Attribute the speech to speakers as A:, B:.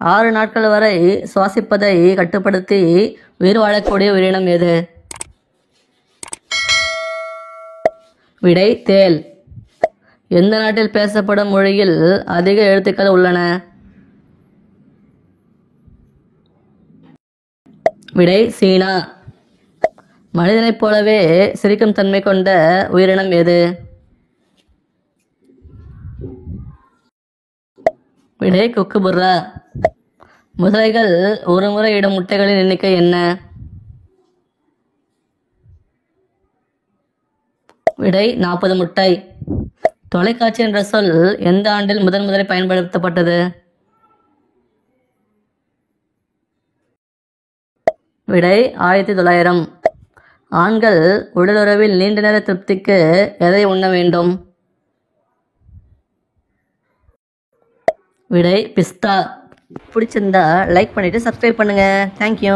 A: 6 நாட்கள் வரை சுவாசிப்பதை கட்டுப்படுத்தி உயிர் வாழக்கூடிய உயிரினம் எது? விடை தேள். எந்த நாட்டில் பேசப்படும் மொழியில் அதிக எழுத்துக்கள் உள்ளன? விடை சீனா. மனிதனைப் போலவே சிரிக்கும் தன்மை கொண்ட உயிரினம் எது? விடை குக்குபுர்ரா. முதலைகள் ஒரு முறை இடும் முட்டைகளின் எண்ணிக்கை என்ன? விடை 40 முட்டை. தொலைக்காட்சி என்ற சொல் எந்த ஆண்டில் முதலில் பயன்படுத்தப்பட்டது? விடை 1900. ஆண்கள் உடலுறவில் நீண்ட நேர திருப்திக்கு எதை உண்ண வேண்டும்? விடை பிஸ்தா. பிடிச்சிருந்தா லைக் பண்ணிட்டு சப்ஸ்கிரைப் பண்ணுங்க. தேங்க்யூ.